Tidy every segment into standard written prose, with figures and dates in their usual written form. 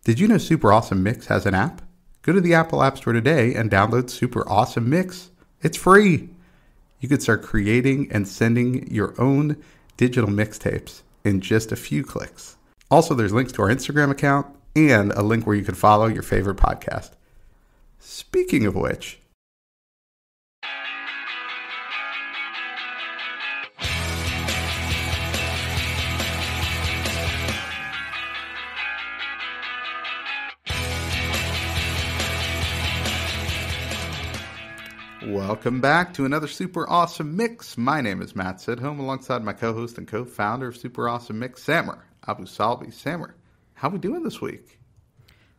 Did you know Super Awesome Mix has an app? Go to the Apple App Store today and download Super Awesome Mix. It's free. You could start creating and sending your own digital mixtapes in just a few clicks. Also, there's links to our Instagram account and a link where you can follow your favorite podcast. Speaking of which, welcome back to another Super Awesome Mix. My name is Matt Sidholm, alongside my co-host and co-founder of Super Awesome Mix, Samer Abu Salbi. Samer, how we doing this week?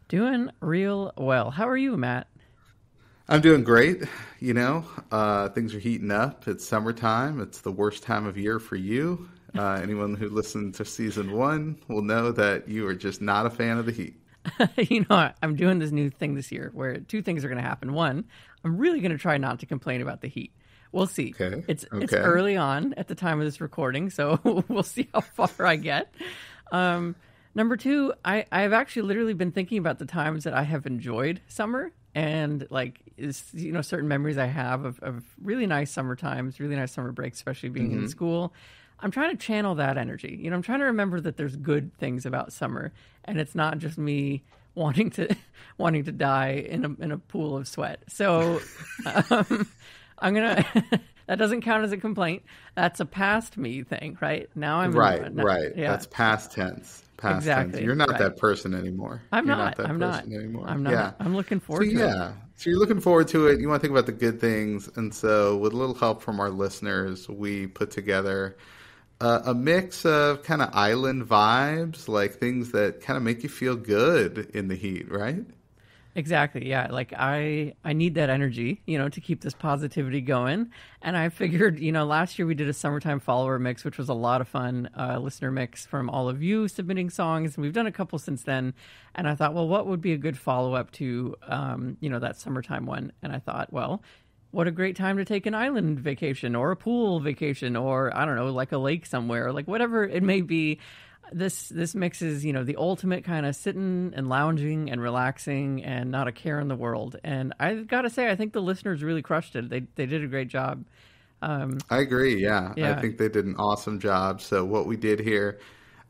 Doing real well. How are you, Matt? I'm doing great. You know, things are heating up. It's summertime. It's the worst time of year for you. Anyone who listened to season 1 will know that you are just not a fan of the heat. You know, I'm doing this new thing this year where two things are going to happen. One, I'm really going to try not to complain about the heat. We'll see. Okay. It's early on at the time of this recording, so we'll see how far I get. Number two, I've actually literally been thinking about the times that I have enjoyed summer and certain memories I have of really nice summer times, really nice summer breaks, especially being in school. I'm trying to channel that energy. You know, I'm trying to remember that there's good things about summer, and it's not just me wanting to die in a pool of sweat. So I'm gonna. That doesn't count as a complaint. That's a past me thing, right? Now I'm right. Yeah. That's past tense. Exactly. Tense. You're not that person anymore. I'm You're not. that I'm person not anymore. I'm not. Yeah. I'm looking forward to it. Yeah. So you're looking forward to it. You want to think about the good things, and so with a little help from our listeners, we put together a mix of kind of island vibes, like things that kind of make you feel good in the heat, right? Exactly. Yeah. Like I need that energy, you know, to keep this positivity going. And I figured, you know, last year we did a summertime follower mix, which was a lot of fun, listener mix from all of you submitting songs. And we've done a couple since then. And I thought, well, what would be a good follow up to, that summertime one? And I thought, well, what a great time to take an island vacation or a pool vacation or, I don't know, like a lake somewhere, like whatever it may be. This mix is, you know, the ultimate kind of sitting and lounging and relaxing and not a care in the world. And I've got to say, I think the listeners really crushed it. They did a great job. I agree. Yeah. I think they did an awesome job. So what we did here,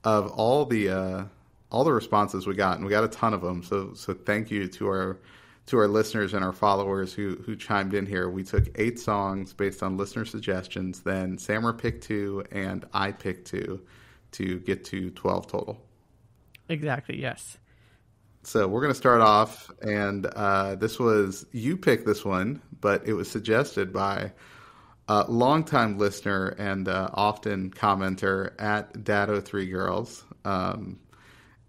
of all the responses we got, and we got a ton of them. So thank you to our listeners and our followers who chimed in here. We took 8 songs based on listener suggestions. Then Samer picked 2 and I picked 2 to get to 12 total. Exactly, yes. So we're going to start off, and you picked this one, but it was suggested by a longtime listener and often commenter at Dado3Girls. And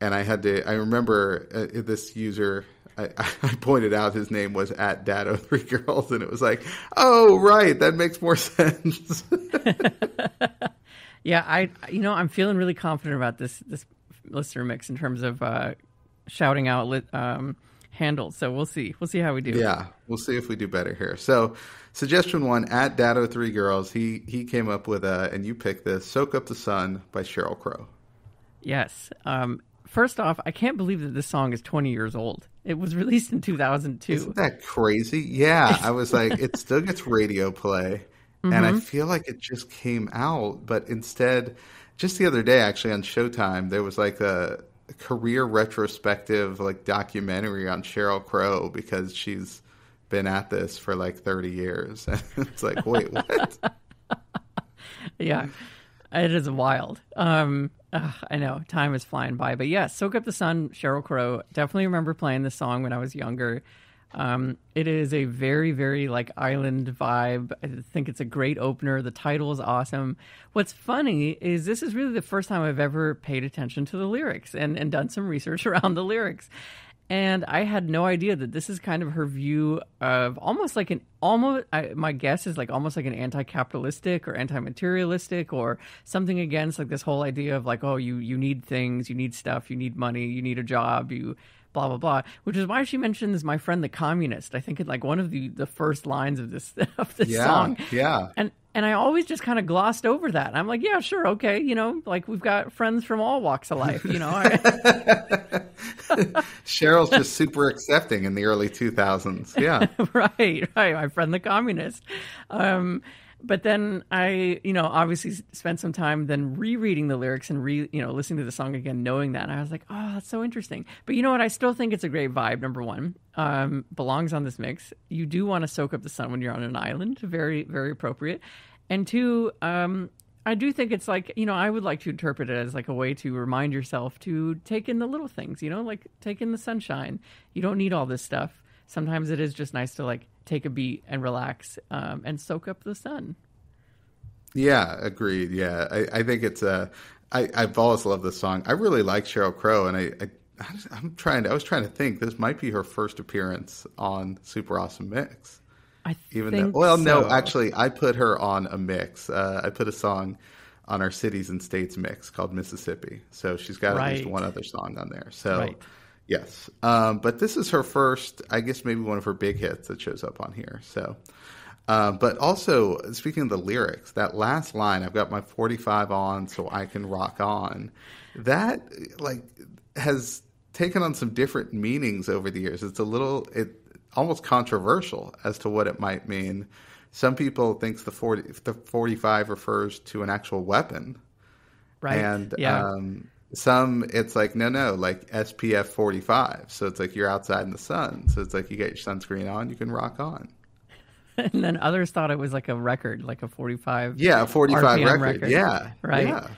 I remember this user, I pointed out his name was at Dado3Girls, and it was like, oh, right, that makes more sense. Yeah, I'm feeling really confident about this listener mix in terms of shouting out handles. So we'll see how we do. Yeah, we'll see if we do better here. So suggestion 1 at Dado3Girls, he came up with and you picked this, "Soak Up the Sun" by Sheryl Crow. Yes. First off, I can't believe that this song is 20 years old. It was released in 2002. Isn't that crazy? Yeah, I was like, it still gets radio play. And I feel like it just came out, but instead, just the other day, actually on Showtime, there was like a career retrospective, like documentary on Sheryl Crow because she's been at this for like 30 years. And it's like, wait, what? Yeah, it is wild. I know time is flying by, but yeah, "Soak Up the Sun," Sheryl Crow. Definitely remember playing this song when I was younger. It is a very, very like island vibe. I think it's a great opener. The title is awesome. What's funny is this is really the first time I've ever paid attention to the lyrics and done some research around the lyrics. And I had no idea that this is kind of her view of my guess is like almost like an anti-capitalistic or anti-materialistic or something against like this whole idea of like, oh, you need things, you need stuff, you need money, you need a job, you blah, blah, blah, which is why she mentions my friend the communist. I think in like one of the first lines of this song. Yeah. And And I always just kind of glossed over that. I'm like, yeah, sure, okay, like we've got friends from all walks of life, Cheryl's just super accepting in the early 2000s. Yeah. Right, my friend the communist. But then I, obviously spent some time then rereading the lyrics and listening to the song again, knowing that. And I was like, oh, that's so interesting. But you know what? I still think it's a great vibe. Number one, belongs on this mix. You do want to soak up the sun when you're on an island. Very, very appropriate. And two, I do think it's like, I would like to interpret it as like a way to remind yourself to take in the little things, like take in the sunshine. You don't need all this stuff. Sometimes it is just nice to like take a beat and relax and soak up the sun. Yeah, agreed. Yeah, I think it's I've always loved this song. I really like Sheryl Crow, and I was trying to think. This might be her first appearance on Super Awesome Mix. No, actually, I put her on a mix. I put a song on our Cities and States mix called Mississippi. So she's got at least one other song on there. So yes, but this is her first, I guess maybe one of her big hits that shows up on here. So, but also speaking of the lyrics, that last line, "I've got my 45 on so I can rock on," that like has taken on some different meanings over the years. It's almost controversial as to what it might mean. Some people think the 45 refers to an actual weapon. Right. And some it's like, no, like SPF 45. So it's like you're outside in the sun. So it's like you get your sunscreen on, you can rock on. And then others thought it was like a record, like a 45. Yeah, a 45 RPM record. Yeah. Right. Yeah.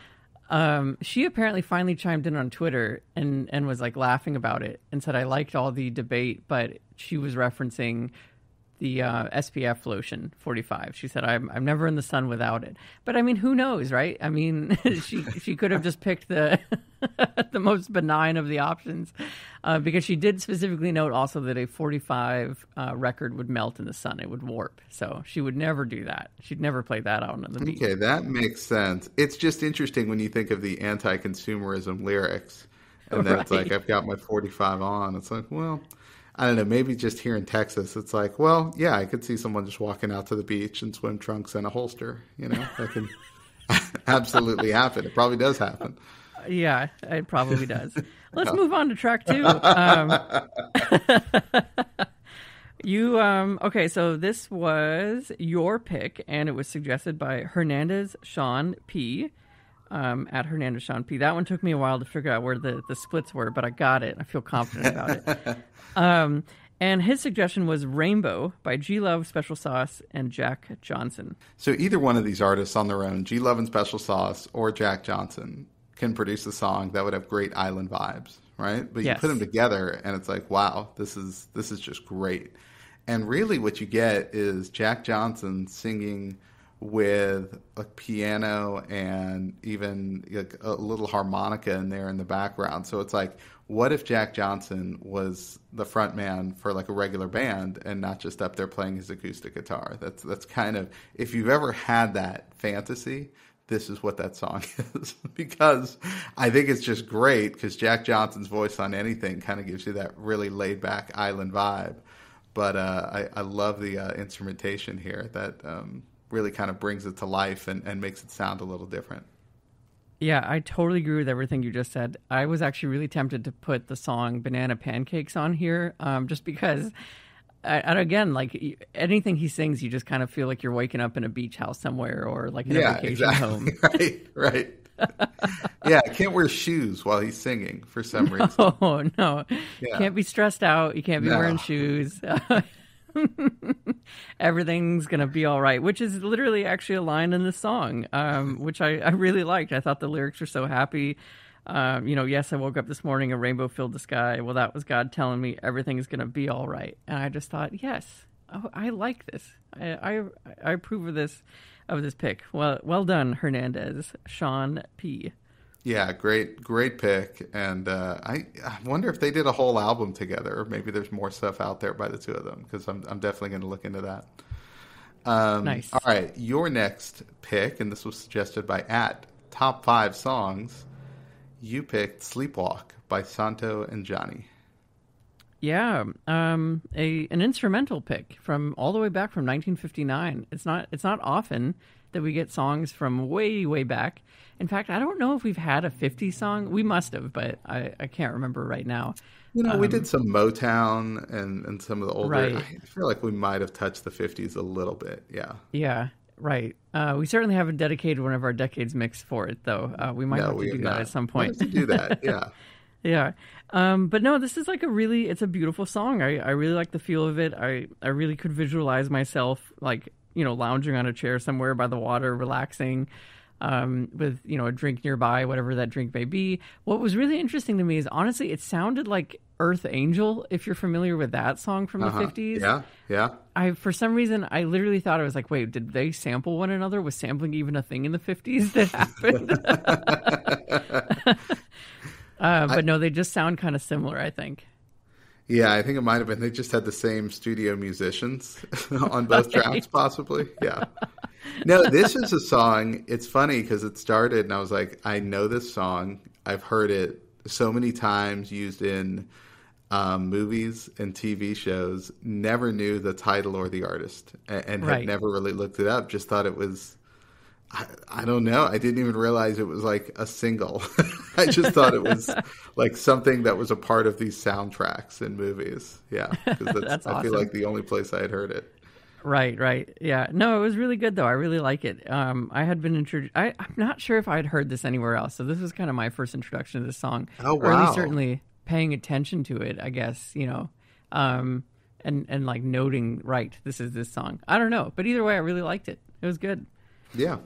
She apparently finally chimed in on Twitter and was like laughing about it and said, I liked all the debate, but she was referencing the SPF lotion 45. She said, I'm never in the sun without it. But I mean, who knows, right? I mean, she could have just picked the the most benign of the options because she did specifically note also that a 45 record would melt in the sun. It would warp. So she would never do that. She'd never play that out on the beach. Okay, that makes sense. It's just interesting when you think of the anti-consumerism lyrics. And then It's like, I've got my 45 on. It's like, well, I don't know, maybe just here in Texas, it's like, well, yeah, I could see someone just walking out to the beach in swim trunks and a holster. That can absolutely happen. It probably does happen. Yeah, it probably does. Let's move on to track 2. Okay, so this was your pick, and it was suggested by Hernandez Sean P. At Hernandez Sean P. That one took me a while to figure out where the splits were, but I got it. I feel confident about it. And his suggestion was Rainbow by G Love, Special Sauce, and Jack Johnson. So either one of these artists on their own, G Love and Special Sauce or Jack Johnson, can produce a song that would have great island vibes, right? But you put them together and it's like, wow, this is just great. And really what you get is Jack Johnson singing with a piano and even like a little harmonica in there in the background. So it's like, what if Jack Johnson was the front man for like a regular band and not just up there playing his acoustic guitar? That's kind of, if you've ever had that fantasy, this is what that song is. Because I think it's just great because Jack Johnson's voice on anything kind of gives you that really laid back island vibe. But I love the instrumentation here that really kind of brings it to life and makes it sound a little different. Yeah, I totally agree with everything you just said. I was actually really tempted to put the song Banana Pancakes on here just because, and again, like anything he sings, you just kind of feel like you're waking up in a beach house somewhere or like in a vacation home. Right. Yeah, I can't wear shoes while he's singing for some reason. Oh, no. Yeah. Can't be stressed out. You can't be wearing shoes. Everything's gonna be all right, which is literally actually a line in the song, which I really liked. I thought the lyrics were so happy. Yes, I woke up this morning, a rainbow filled the sky. Well, that was God telling me everything is gonna be all right. And I just thought, yes, I like this. I approve of this pick. Well done, Hernandez Sean P. Yeah, great pick. And I wonder if they did a whole album together, or maybe there's more stuff out there by the two of them, because I'm definitely going to look into that. Nice. All right, your next pick, and this was suggested by Top 5 Songs. You picked Sleepwalk by Santo and Johnny. Yeah, an instrumental pick from all the way back from 1959. It's not often that we get songs from way, way back. In fact, I don't know if we've had a 50s song. We must have, but I can't remember right now. We did some Motown and some of the older. Right. I feel like we might have touched the 50s a little bit. Yeah. Yeah, right. We certainly haven't dedicated one of our decades mix for it, though. We might have to do that at some point. We have to do that, yeah. Yeah. But no, this is like it's a beautiful song. I really like the feel of it. I really could visualize myself like, lounging on a chair somewhere by the water, relaxing, with, a drink nearby, whatever that drink may be. What was really interesting to me is honestly, it sounded like Earth Angel, if you're familiar with that song from the 50s. Yeah. For some reason, I literally thought, I was like, wait, did they sample one another? Was sampling even a thing in the 50s that happened? But no, they just sound kind of similar, I think. Yeah, I think it might have been. They just had the same studio musicians on both tracks, possibly. Yeah. No, this is a song. It's funny because it started and I was like, I know this song. I've heard it so many times used in movies and TV shows. Never knew the title or the artist and had never really looked it up. Just thought it was, I don't know. I didn't even realize it was like a single. I just thought it was like something that was a part of these soundtracks in movies. Yeah. Because that's I awesome. feel like the only place I had heard it. Right. Yeah. No, it was really good, though. I really like it. I had been introduced. I'm not sure if I had heard this anywhere else. So this was kind of my first introduction to this song. Oh, wow. Or at least certainly paying attention to it, I guess, and like noting, this is this song. I don't know. But either way, I really liked it. It was good. Yeah.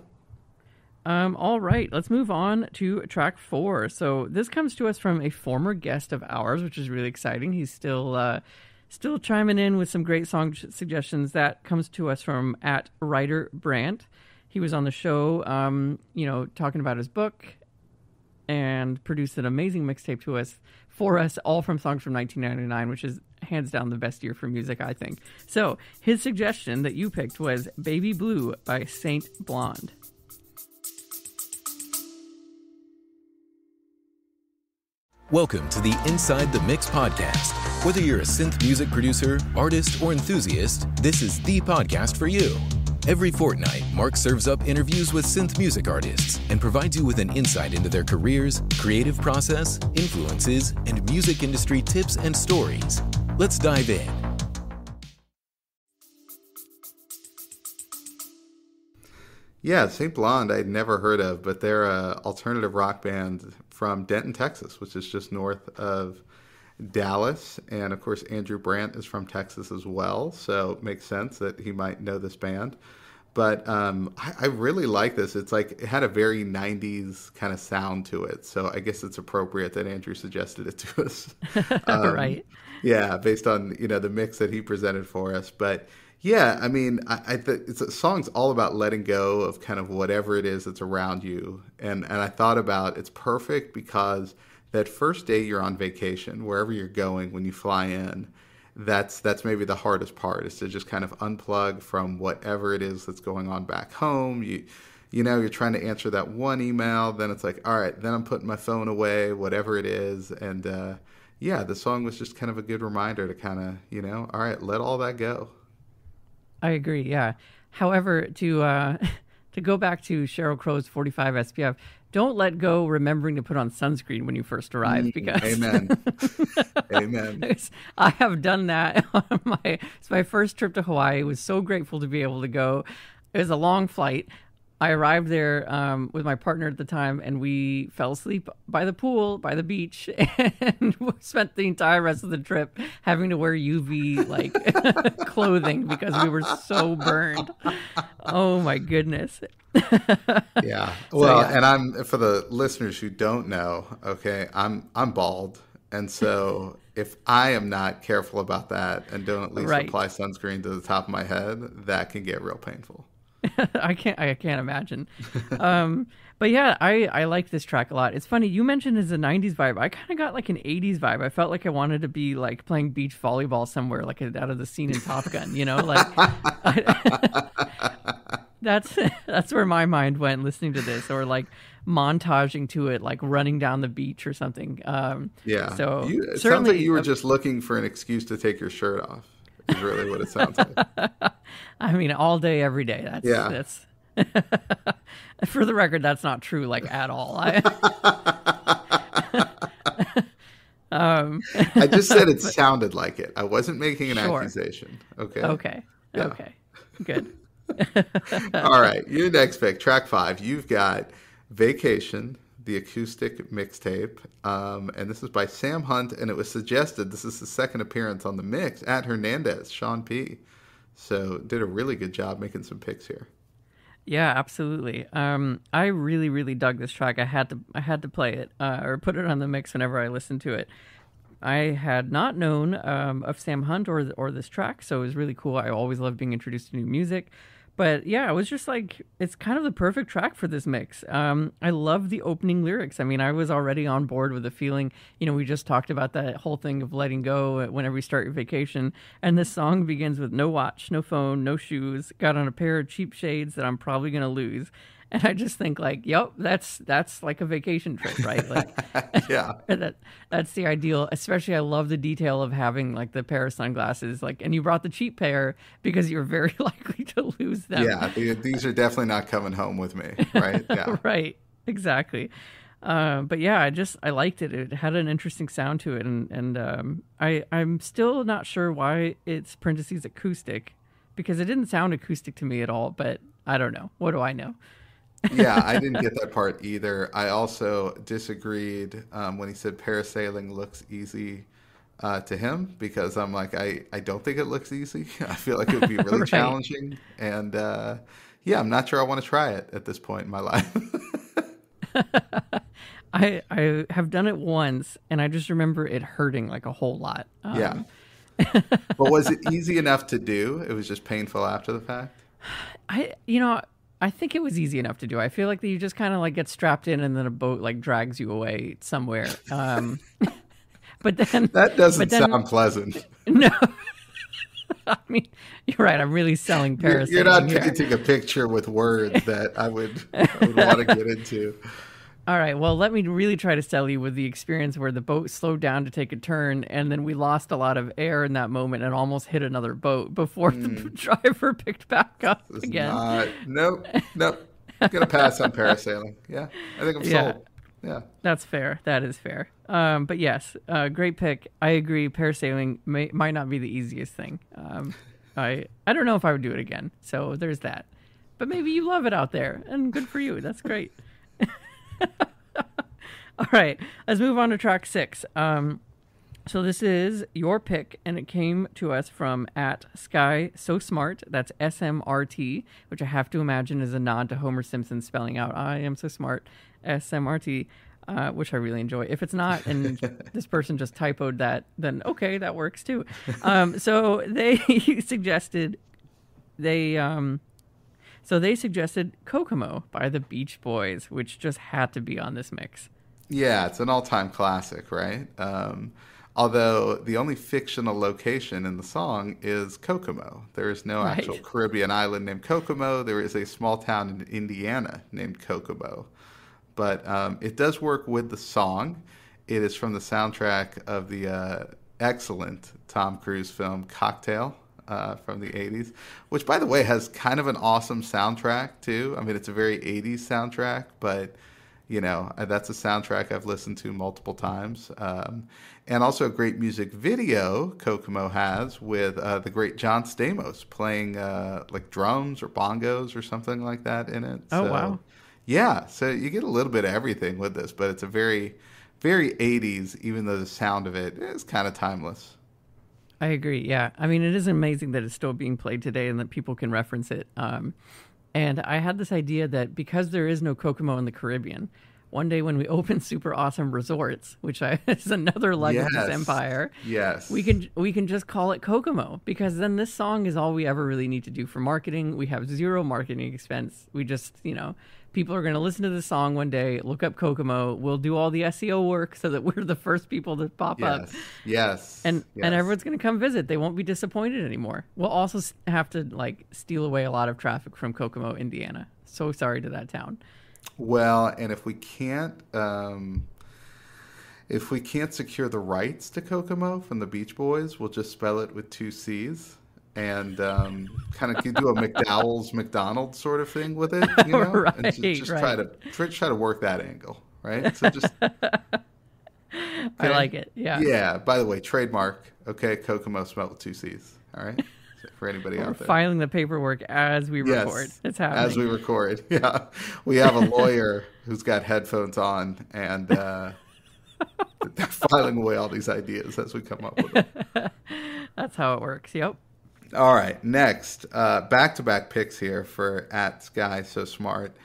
All right, let's move on to track 4. So this comes to us from a former guest of ours, which is really exciting. He's still chiming in with some great song suggestions. That comes to us from @WriterBrant. He was on the show, talking about his book and produced an amazing mixtape for us, all from songs from 1999, which is hands down the best year for music, I think. So his suggestion that you picked was Baby Blue by Saint Blonde. Welcome to the Inside the Mix podcast. Whether you're a synth music producer, artist, or enthusiast, this is the podcast for you. Every fortnight, Mark serves up interviews with synth music artists and provides you with an insight into their careers, creative process, influences, and music industry tips and stories. Let's dive in. Yeah, Saint Blonde I'd never heard of, but they're an alternative rock band from Denton, Texas, which is just north of Dallas. And of course, Andrew Brandt is from Texas as well, so it makes sense that he might know this band. But I really like this. It's like it had a very 90s kind of sound to it, so I guess it's appropriate that Andrew suggested it to us. Right. Yeah, based on the mix that he presented for us. But yeah, I mean, it's a song's all about letting go of kind of whatever it is that's around you. And I thought about it's perfect because that first day you're on vacation, wherever you're going, when you fly in, that's maybe the hardest part, is to just kind of unplug from whatever it is that's going on back home. You're trying to answer that one email, then it's like, all right, then I'm putting my phone away, whatever it is. And the song was just kind of a good reminder to kind of, all right, let all that go. I agree, yeah. However, to go back to Sheryl Crow's 45 SPF, don't let go remembering to put on sunscreen when you first arrive, because Amen. Amen. I have done that on it's my first trip to Hawaii. I was so grateful to be able to go. It was a long flight. I arrived there with my partner at the time, and we fell asleep by the pool, by the beach, and spent the entire rest of the trip having to wear UV clothing because we were so burned. Oh my goodness. Yeah. Well, and I'm, for the listeners who don't know, okay, I'm bald, and so if I am not careful about that and don't at least apply sunscreen to the top of my head, that can get real painful. I can't imagine. But yeah, I like this track a lot. It's funny, you mentioned it's a 90s vibe. I kind of got like an 80s vibe. I felt like I wanted to be like playing beach volleyball somewhere, like out of the scene in Top Gun, that's where my mind went listening to this, or like montaging to it, like running down the beach or something. Yeah. So it sounds like you were just looking for an excuse to take your shirt off. Is really what it sounds like. I mean, all day, every day. For the record, that's not true, like at all. I just said it sounded like it. I wasn't making an Sure. accusation. Okay. Okay. Yeah. Okay. Good. All right. Your next pick, track 5. You've got Vacation, the acoustic mixtape. And this is by Sam Hunt, and it was suggested, this is the second appearance on the mix at Hernandez, Sean P. So did a really good job making some picks here. Yeah, absolutely. I really, really dug this track. I had to play it or put it on the mix whenever I listened to it. I had not known of Sam Hunt or this track, so it was really cool. I always love being introduced to new music. But yeah, it was just like, it's kind of the perfect track for this mix. I love the opening lyrics. I mean, I was already on board with the feeling, we just talked about that whole thing of letting go whenever you start your vacation. And this song begins with no watch, no phone, no shoes, got on a pair of cheap shades that I'm probably going to lose. And I just think like, yep, that's like a vacation trip, right? Like, Yeah. that's the ideal. Especially, I love the detail of having like the pair of sunglasses, like, and you brought the cheap pair because you're very likely to lose them. Yeah. These are definitely not coming home with me, right? Yeah. Right. Exactly. But yeah, I liked it. It had an interesting sound to it, and I'm still not sure why it's parentheses acoustic, because it didn't sound acoustic to me at all. But I don't know. What do I know? Yeah, I didn't get that part either. I also disagreed when he said parasailing looks easy to him, because I'm like, I don't think it looks easy. I feel like it would be really Right. challenging. And yeah, I'm not sure I want to try it at this point in my life. I have done it once, and I just remember it hurting like a whole lot. Yeah. But was it easy enough to do? It was just painful after the fact? I think it was easy enough to do. I feel like that you just kind of like get strapped in, and then a boat like drags you away somewhere. But then That doesn't sound pleasant. No, I mean, you're right. I'm really selling parasailing. You're not here. painting a picture with words that I would want to get into. All right. Well, let me really try to sell you with the experience where the boat slowed down to take a turn, and then we lost a lot of air in that moment and almost hit another boat before the driver picked back up It's again. Nope. I'm going to pass on parasailing. Yeah, I think I'm sold. Yeah. That's fair. That is fair. But yes, great pick. I agree. Parasailing might not be the easiest thing. I don't know if I would do it again. So there's that. But maybe you love it out there, and good for you. That's great. All right, let's move on to track 6. So this is your pick, and it came to us from at Sky So Smart. That's SMRT, which I have to imagine is a nod to Homer Simpson spelling out "I am so smart," SMRT, which I really enjoy. If it's not, and this person just typoed that, then okay, that works too. So they suggested Kokomo by the Beach Boys, which just had to be on this mix. Yeah, it's an all-time classic, right? Although the only fictional location in the song is Kokomo. There is no Right. actual Caribbean island named Kokomo. There is a small town in Indiana named Kokomo. But it does work with the song. It is from the soundtrack of the excellent Tom Cruise film Cocktail from the 80s, which, by the way, has kind of an awesome soundtrack, too. I mean, it's a very 80s soundtrack, but, that's a soundtrack I've listened to multiple times. And also a great music video Kokomo has with the great John Stamos playing like drums or bongos or something like that in it. Oh, So, wow. yeah, so you get a little bit of everything with this, but it's a very, very 80s, even though the sound of it is kind of timeless. I agree. Yeah. I mean, it is amazing that it's still being played today and that people can reference it. And I had this idea that because there is no Kokomo in the Caribbean, one day when we open super awesome resorts, which is another leg of this empire, Yes. we can just call it Kokomo, because then this song is all we ever really need to do for marketing. We have zero marketing expense. We just, people are going to listen to this song one day, look up Kokomo. We'll do all the SEO work so that we're the first people to pop up. Yes. And everyone's going to come visit. They won't be disappointed anymore. We'll also have to steal away a lot of traffic from Kokomo, Indiana. So sorry to that town. Well, and if we can't secure the rights to Kokomo from the Beach Boys, we'll just spell it with 2 C's. and kind of do a McDowell's McDonald's sort of thing with it, Right, and just try to work that angle, right? So just I like it. Yeah. Yeah. By the way, trademark. Okay, Kokomo spelled with 2 C's. All right. So for anybody We're out there. filing the paperwork as we record. Yes, It's happening. as we record. Yeah, we have a lawyer who's got headphones on, and they're filing away all these ideas as we come up with them. That's how it works. Yep. All right. Next, back-to-back picks here for @Sky So Smart,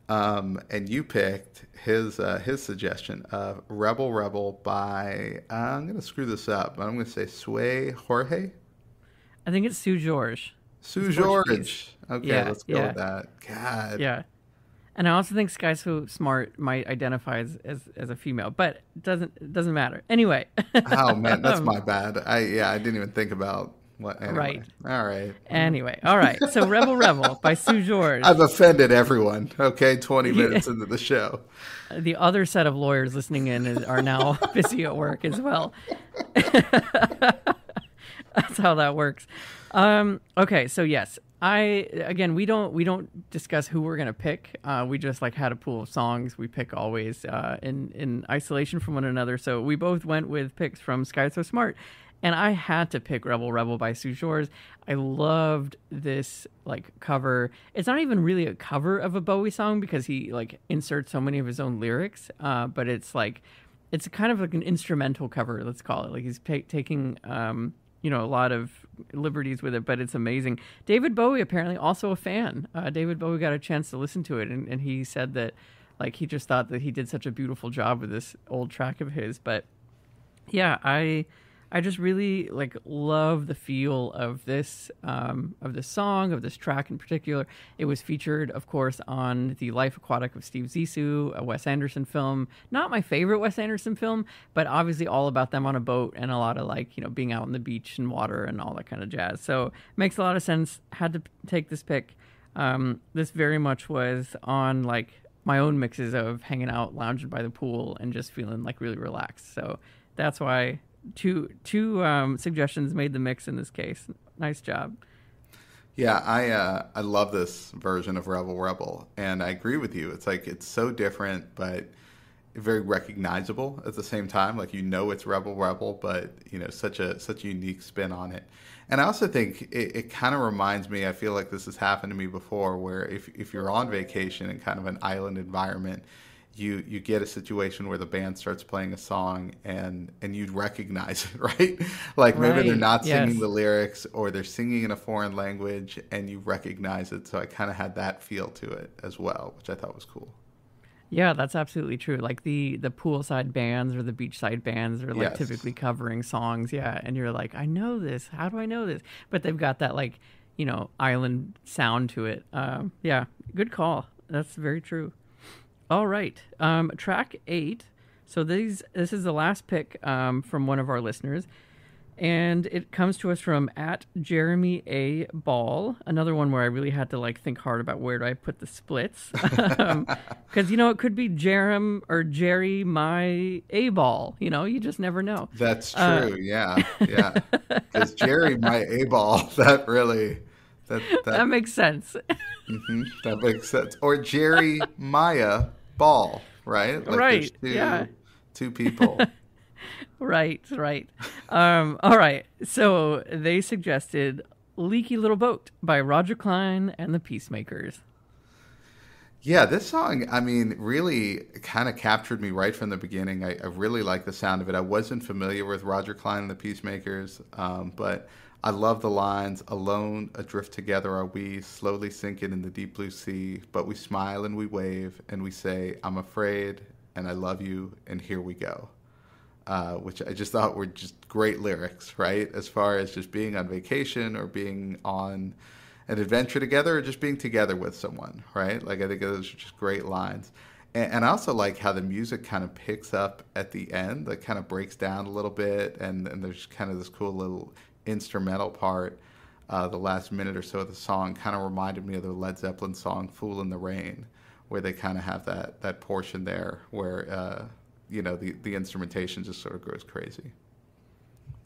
and you picked his suggestion of Rebel Rebel by I'm going to screw this up, but I'm going to say Sway Jorge. I think it's Sue George. Sue George. Okay, Yeah, let's go with that. God. Yeah. And I also think Sky So Smart might identify as a female, but it doesn't matter. Anyway. Oh man, that's my bad. I didn't even think about what. Anyway. Right. All right. Anyway. All right. So Rebel Rebel by Sue George. I've offended everyone. Okay, 20 minutes into the show. The other set of lawyers listening in are now busy at work as well. That's how that works. Okay, so yes, we don't discuss who we're gonna pick. We just had a pool of songs we pick always in isolation from one another. So we both went with picks from Sky So Smart, and I had to pick Rebel Rebel by Sue George. I loved this cover. It's not even really a cover of a Bowie song because he inserts so many of his own lyrics, but it's kind of like an instrumental cover. Let's call it he's taking a lot of liberties with it, but it's amazing. David Bowie apparently also a fan. David Bowie got a chance to listen to it, and he said that he just thought that he did such a beautiful job with this old track of his. But yeah, I just really love the feel of this song, of this track in particular. It was featured, of course, on the Life Aquatic of Steve Zissou, a Wes Anderson film. Not my favorite Wes Anderson film, but obviously all about them on a boat and a lot of being out on the beach and water and all that kind of jazz. So makes a lot of sense. Had to take this pick. This very much was on my own mixes of hanging out, lounging by the pool, and just feeling really relaxed. So that's why. Two suggestions made the mix in this case. Nice job. Yeah, I love this version of Rebel Rebel, and I agree with you. It's it's so different, but very recognizable at the same time. It's Rebel Rebel, but such a unique spin on it. And I also think it kind of reminds me. I feel like this has happened to me before, where if you're on vacation in kind of an island environment, you get a situation where the band starts playing a song and you'd recognize it, right? Maybe they're not singing the lyrics, or they're singing in a foreign language and you recognize it. So I kind of had that feel to it as well, which I thought was cool. Yeah, that's absolutely true. The poolside bands or the beachside bands are typically covering songs. Yeah. And you're I know this. How do I know this? But they've got that island sound to it. Yeah, good call. That's very true. All right. Track 8. So this is the last pick from one of our listeners. And it comes to us from @Jeremy A. Ball. Another one where I really had to think hard about where do I put the splits. Because, it could be Jerem or Jerry my A. Ball. You just never know. That's true. Yeah. Because Jerry my A. Ball, that really... That makes sense. Mm-hmm, that makes sense. Or Jerry Maya Ball, right? Right. There's two people. Right. All right. So they suggested "Leaky Little Boat" by Roger Clyne and the Peacemakers. Yeah, this song, really kind of captured me right from the beginning. I really like the sound of it. I wasn't familiar with Roger Clyne and the Peacemakers, but I love the lines. Alone, adrift together are we, slowly sinking in the deep blue sea, but we smile and we wave and we say, I'm afraid and I love you and here we go. Which I just thought were just great lyrics, right? As far as just being on vacation or being on an adventure together or just being together with someone, right? I think those are just great lines. And I also like how the music kind of picks up at the end, kind of breaks down a little bit, and there's kind of this cool little instrumental part. The last minute or so of the song kind of reminded me of the Led Zeppelin song "Fool in the Rain," where they kind of have that portion there where the instrumentation just sort of goes crazy.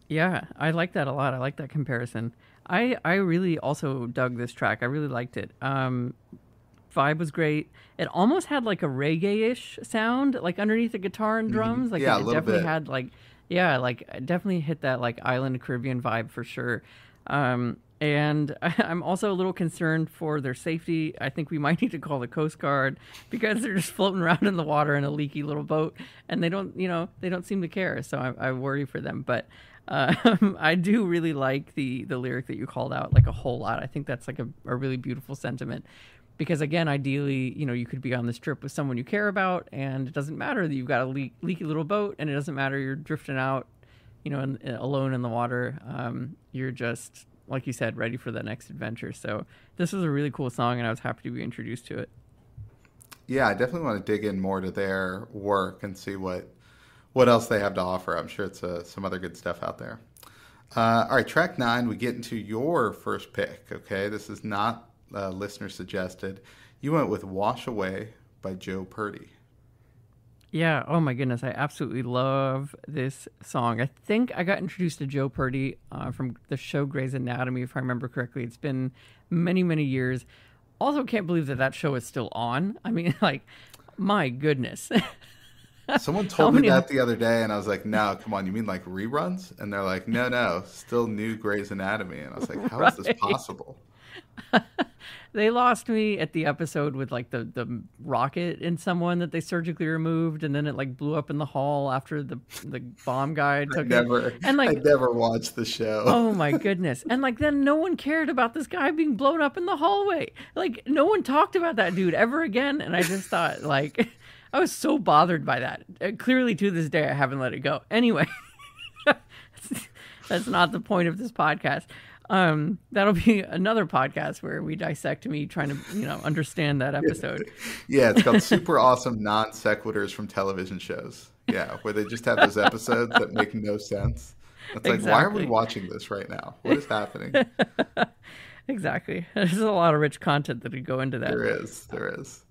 Yeah, I like that a lot. I like that comparison. I really also dug this track. I really liked it. Vibe was great. It almost had like a reggae-ish sound, like underneath the guitar and drums. Like Yeah, a it little definitely bit. had like, yeah, like it definitely hit that like island Caribbean vibe for sure. And I'm also a little concerned for their safety. I think we might need to call the Coast Guard because they're just floating around in the water in a leaky little boat, and they don't seem to care. So I worry for them. But I do really like the lyric that you called out like a whole lot. I think that's like a really beautiful sentiment. Because again, ideally, you could be on this trip with someone you care about, and it doesn't matter that you've got a leaky little boat, and it doesn't matter you're drifting out, alone in the water. You're just, like you said, ready for the next adventure. So this was a really cool song, and I was happy to be introduced to it. Yeah, I definitely want to dig in more to their work and see what else they have to offer. I'm sure it's some other good stuff out there. All right, track 9, we get into your first pick, okay? This is not listener suggested. You went with Wash Away by Joe Purdy. Yeah, oh my goodness, I absolutely love this song. I think I got introduced to Joe Purdy from the show Grey's Anatomy, if I remember correctly. It's been many, many years. Also, can't believe that show is still on. I mean, like, my goodness. Someone told me that the other day, and I was like, no, come on, you mean like reruns? And they're like, no, still new Grey's Anatomy. And I was like, how is this possible? They lost me at the episode with like the rocket in someone that they surgically removed, and then it like blew up in the hall after the bomb guy took it. And like, I never watched the show. Oh my goodness. And like then no one cared about this guy being blown up in the hallway. Like no one talked about that dude ever again. And I just thought like I was so bothered by that. Clearly to this day I haven't let it go. Anyway, that's not the point of this podcast. That'll be another podcast where we dissect me trying to, understand that episode. Yeah, it's called Super Awesome Non Sequiturs from Television Shows. Yeah, where they just have those episodes that make no sense. It's like, why are we watching this right now? What is happening? Exactly. There's a lot of rich content that could go into that. There is.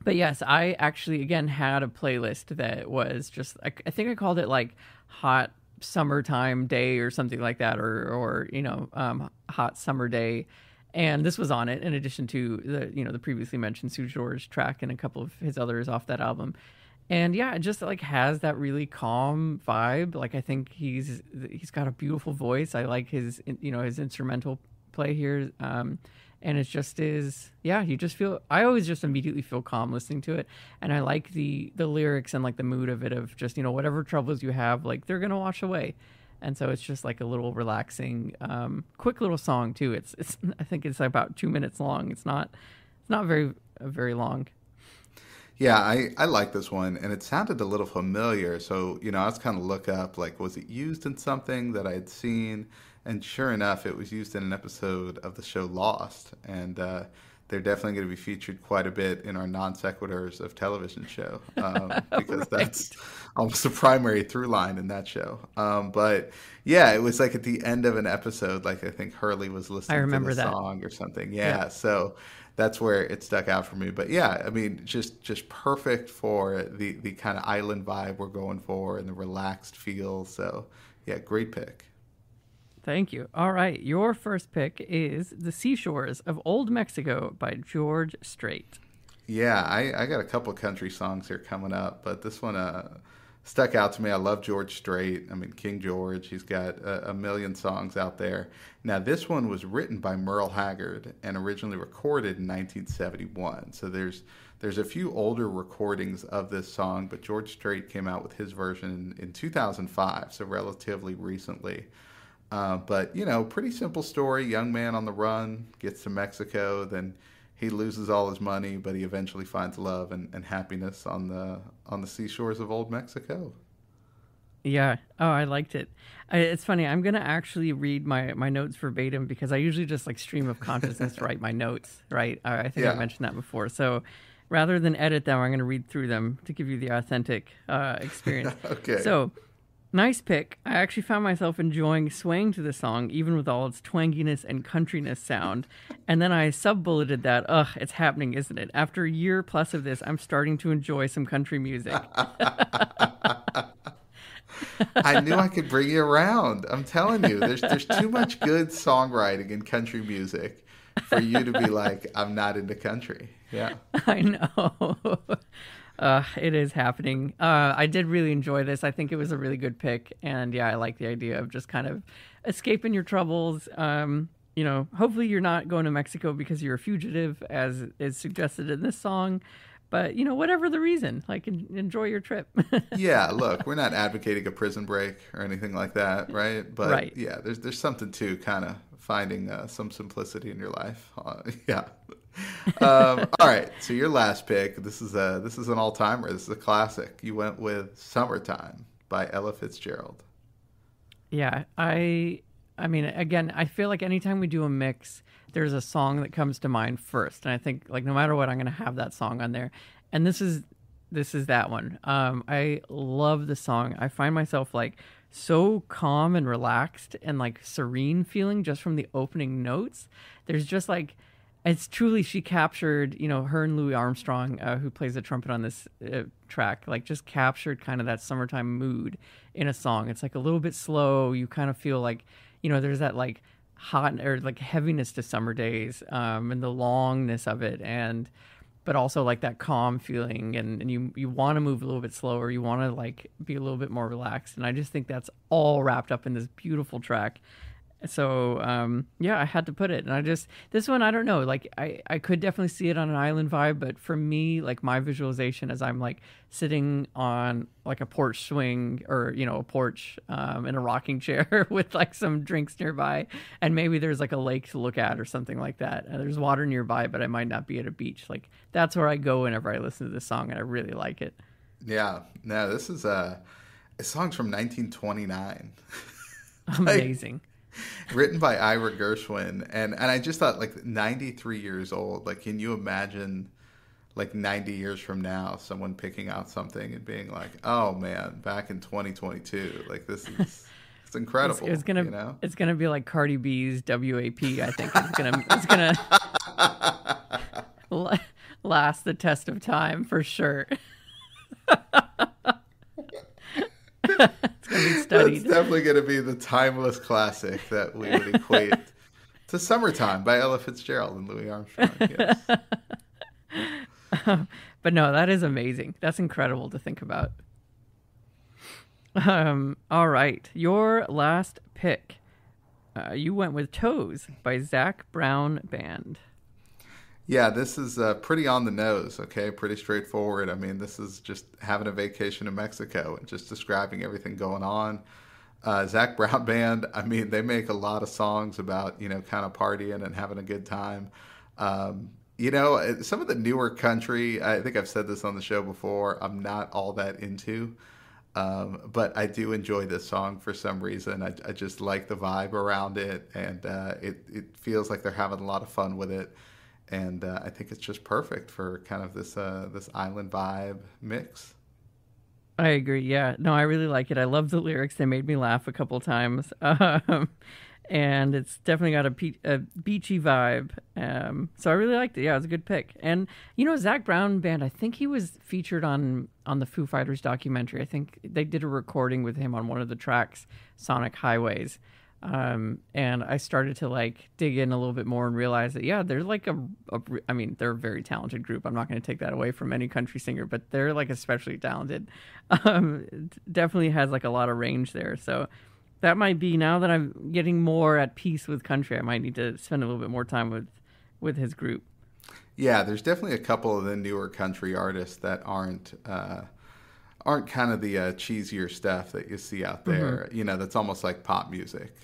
But yes, I actually, again, had a playlist that was just, I think I called it like Hot Summertime Day or something like that, or Hot Summer Day. And this was on it in addition to the previously mentioned Sue George track and a couple of his others off that album. And yeah, it just like has that really calm vibe. Like I think he's got a beautiful voice. I like his instrumental play here. And it just is, yeah, I always just immediately feel calm listening to it. And I like the lyrics and like the mood of it of just, whatever troubles you have, like they're going to wash away. And so it's just like a little relaxing, quick little song too. It's I think it's about 2 minutes long. It's not very, very long. Yeah, I like this one, and it sounded a little familiar. So, I was kind of look up, like, was it used in something that I had seen? And sure enough, it was used in an episode of the show Lost. And they're definitely going to be featured quite a bit in our non sequiturs of television show because that's almost the primary through line in that show. But yeah, it was like at the end of an episode, like I think Hurley was listening to the song or something. Yeah, so that's where it stuck out for me. But yeah, I mean, just perfect for the kind of island vibe we're going for and the relaxed feel. So yeah, great pick. Thank you. All right, your first pick is The Seashores of Old Mexico by George Strait. Yeah, I got a couple country songs here coming up, but this one stuck out to me. I love George Strait. I mean, King George, he's got a million songs out there. Now, this one was written by Merle Haggard and originally recorded in 1971. So there's a few older recordings of this song, but George Strait came out with his version in 2005, so relatively recently. But, pretty simple story. Young man on the run, gets to Mexico, then he loses all his money, but he eventually finds love and happiness on the seashores of old Mexico. Yeah. Oh, I liked it. It's funny. I'm going to actually read my notes verbatim because I usually just like stream of consciousness write my notes, right? I think I mentioned that before. So rather than edit them, I'm going to read through them to give you the authentic experience. Okay. So, nice pick. I actually found myself enjoying swaying to the song, even with all its twanginess and countryness sound. And then I sub-bulleted that, it's happening, isn't it? After a year plus of this, I'm starting to enjoy some country music. I knew I could bring you around. I'm telling you, there's too much good songwriting in country music for you to be like, I'm not into country. Yeah. I know. It is happening. I did really enjoy this. I think it was a really good pick. And yeah, I like the idea of just kind of escaping your troubles. Hopefully you're not going to Mexico because you're a fugitive, as is suggested in this song. But, whatever the reason, like, enjoy your trip. Yeah, look, we're not advocating a prison break or anything like that, right? But right. Yeah, there's something to kind of finding some simplicity in your life. Yeah. All right, so your last pick, this is an all-timer. This is a classic. You went with Summertime by Ella Fitzgerald. Yeah, I mean, again, I feel like anytime we do a mix, there's a song that comes to mind first. And I think, like, no matter what, I'm going to have that song on there. And this is that one. I love the song. I find myself, like, so calm and relaxed and, like, serene feeling just from the opening notes. There's just, like, it's truly, she captured, her and Louis Armstrong, who plays the trumpet on this track, like, just captured kind of that summertime mood in a song. It's, like, a little bit slow. You kind of feel like, there's that, like, hot or like heaviness to summer days, and the longness of it, but also like that calm feeling, and you want to move a little bit slower, you want to like be a little bit more relaxed, and I just think that's all wrapped up in this beautiful track. So I had to put it. And this one, I don't know, like I could definitely see it on an island vibe, but for me, like my visualization as I'm like sitting on like a porch swing, or a porch in a rocking chair with like some drinks nearby, and maybe there's like a lake to look at or something like that, and there's water nearby, but I might not be at a beach. Like that's where I go whenever I listen to this song, and I really like it. Yeah, no, this is a song's from 1929. Amazing. Written by Ira Gershwin, and I just thought, like, 93 years old, like, can you imagine like 90 years from now someone picking out something and being like, oh man, back in 2022, like this is it's incredible. It's gonna be like Cardi B's WAP. I think it's gonna last the test of time for sure. It's going to be studied. It's definitely going to be the timeless classic that we would equate to Summertime by Ella Fitzgerald and Louis Armstrong. Yes. But no, that is amazing. That's incredible to think about. All right. Your last pick. You went with Toes by Zac Brown Band. Yeah, this is pretty on the nose, okay? Pretty straightforward. I mean, this is just having a vacation in Mexico and just describing everything going on. Zac Brown Band, I mean, they make a lot of songs about, kind of partying and having a good time. Some of the newer country, I think I've said this on the show before, I'm not all that into. But I do enjoy this song for some reason. I just like the vibe around it, and it feels like they're having a lot of fun with it. And I think it's just perfect for kind of this island vibe mix. I agree. Yeah. No, I really like it. I love the lyrics. They made me laugh a couple times. And it's definitely got a beachy vibe. So I really liked it. Yeah, it was a good pick. And, Zac Brown Band, I think he was featured on the Foo Fighters documentary. I think they did a recording with him on one of the tracks, Sonic Highways. And I started to like dig in a little bit more and realize that, yeah, they're like they're a very talented group. I'm not going to take that away from any country singer, but they're like especially talented. Definitely has like a lot of range there. So that might be, now that I'm getting more at peace with country, I might need to spend a little bit more time with his group. Yeah, there's definitely a couple of the newer country artists that aren't kind of the cheesier stuff that you see out there, that's almost like pop music.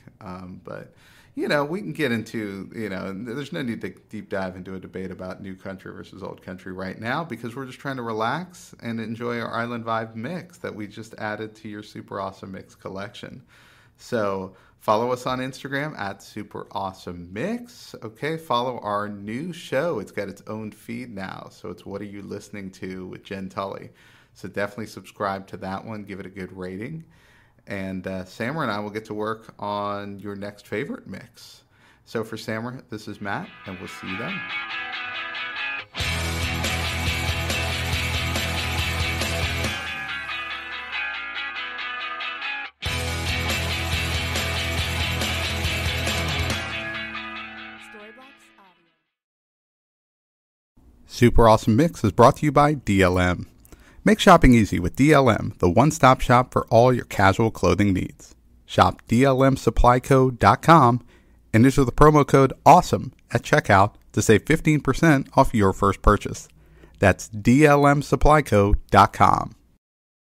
But, we can get into, there's no need to deep dive into a debate about new country versus old country right now, because we're just trying to relax and enjoy our island vibe mix that we just added to your Super Awesome Mix collection. So follow us on Instagram at Super Awesome Mix. Okay, follow our new show. It's got its own feed now. So it's What Are You Listening To with Jen Tully. So definitely subscribe to that one. Give it a good rating. And Samara and I will get to work on your next favorite mix. So for Samara, this is Matt, and we'll see you then. Super Awesome Mix is brought to you by DLM. Make shopping easy with DLM, the one-stop shop for all your casual clothing needs. Shop DLMsupplyco.com and enter the promo code AWESOME at checkout to save 15% off your first purchase. That's DLMsupplyco.com.